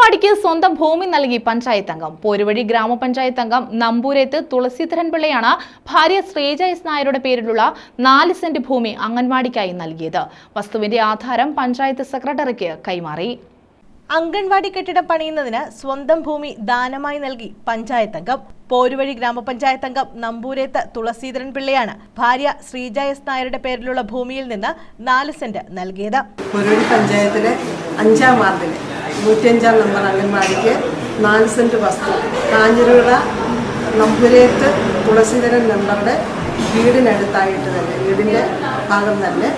അംഗൻവാടിക്ക് സ്വന്തം ഭൂമി നൽകി പഞ്ചായത്ത് അംഗം. പോരുവഴി ഗ്രാമപഞ്ചായത്ത് അംഗം നമ്പൂരേത്ത് തുളസീധരൻ പിള്ളയാണ് ഭാര്യ ശ്രീജ എസ് നായരുടെ പേരിലുള്ള 4 സെന്റ് ഭൂമി അംഗൻവാടിക്കായി നൽകിയത്. വസ്തുവിന്റെ ആധാരം പഞ്ചായത്ത് സെക്രട്ടറിക്ക് കൈമാറി. അംഗൻവാടി കെട്ടിടം പണിയുന്നതിന് സ്വന്തം ഭൂമി ദാനമായി നൽകി പഞ്ചായത്ത് അംഗം. പോരുവഴി ഗ്രാമപഞ്ചായത്ത് അംഗം നമ്പൂരേത്ത് തുളസീധരൻ പിള്ളയാണ് ഭാര്യ ശ്രീജ എസ് നായരുടെ പേരിലുള്ള ഭൂമിയിൽ നിന്ന് 4 സെന്റ് നൽകിയത്. പോരുവഴി പഞ്ചായത്തിലെ 5-ാം വാർഡിലെ 105-ാം നമ്പർ അംഗൻവാടിക്ക് 4 സെന്റ് വസ്തു കാഞ്ഞിരവിള നമ്പൂരേത്ത് തുളസീധരൻ നമ്പറുടെ വീടിനടുത്തായിട്ട് തന്നെ വീടിൻ്റെ ഭാഗം തന്നെ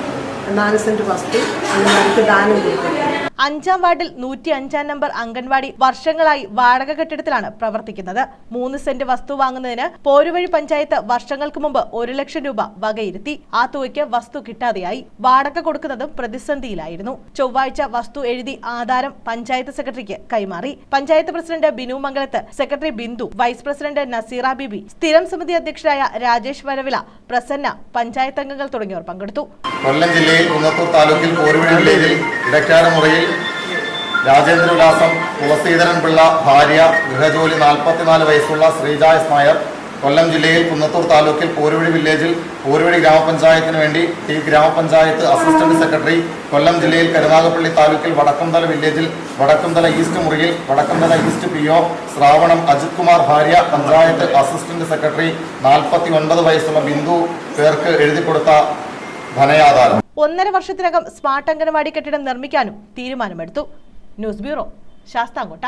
4 സെന്റ് വസ്തു അംഗൻവാടിക്ക് ദാനം കൊടുക്കുന്നു. 5-ാം വാർഡിൽ 105-ാം നമ്പർ അംഗൻവാടി വർഷങ്ങളായി വാടക കെട്ടിടത്തിലാണ് പ്രവർത്തിക്കുന്നത്. 3 സെന്റ് വസ്തു വാങ്ങുന്നതിന് പോരുവഴി പഞ്ചായത്ത് വർഷങ്ങൾക്ക് മുമ്പ് 1 ലക്ഷം രൂപ വകയിരുത്തി. ആ തുകയ്ക്ക് വസ്തു കിട്ടാതെയായി. വാടക കൊടുക്കുന്നതും പ്രതിസന്ധിയിലായിരുന്നു. ചൊവ്വാഴ്ച വസ്തു എഴുതി ആധാരം പഞ്ചായത്ത് സെക്രട്ടറിക്ക് കൈമാറി. Panchayat president Binu Mangalath, secretary Bindu, vice president Naseera Bibi, സ്ഥിരം സമിതി അധ്യക്ഷരായ രാജേഷ് വരവില, പ്രസന്ന, പഞ്ചായത്ത് അംഗങ്ങൾ തുടങ്ങിയവർ പങ്കെടുത്തു. കൊല്ലം ജില്ലയിൽ കുന്നത്തൂർ താലൂക്കിൽ പോരുവഴി വില്ലേജിൽ ഇടക്കാരമുറയിൽ രാജേന്ദ്ര വിലാസം തുളസീധരൻ പിള്ള ഭാര്യ ഗൃഹജോലി 44 വയസ്സുള്ള ശ്രീജ എസ് നായർ കൊല്ലം ജില്ലയിൽ കുന്നത്തൂർ താലൂക്കിൽ പോരുവഴി വില്ലേജിൽ പോരുവഴി ഗ്രാമപഞ്ചായത്തിന് വേണ്ടി ഗ്രാമപഞ്ചായത്ത് അസിസ്റ്റന്റ് സെക്രട്ടറി, കൊല്ലം ജില്ലയിൽ കരുനാഗപ്പള്ളി താലൂക്കിൽ വടക്കംതല വില്ലേജിൽ വടക്കംതല ഈസ്റ്റ് മുറിയിൽ വടക്കംതല ഈസ്റ്റ് PO ശ്രാവണം അജിത് കുമാർ ഭാര്യ പഞ്ചായത്ത് അസിസ്റ്റന്റ് സെക്രട്ടറി 49 വയസ്സുള്ള ബിന്ദു പേർക്ക് എഴുതി കൊടുത്ത ധനയാധാരം. 1.5 വർഷത്തിനകം സ്മാർട്ട് അംഗൻവാടി കെട്ടിടം നിർമ്മിക്കാനും തീരുമാനമെടുത്തു. News bureau, Sasthamkotta.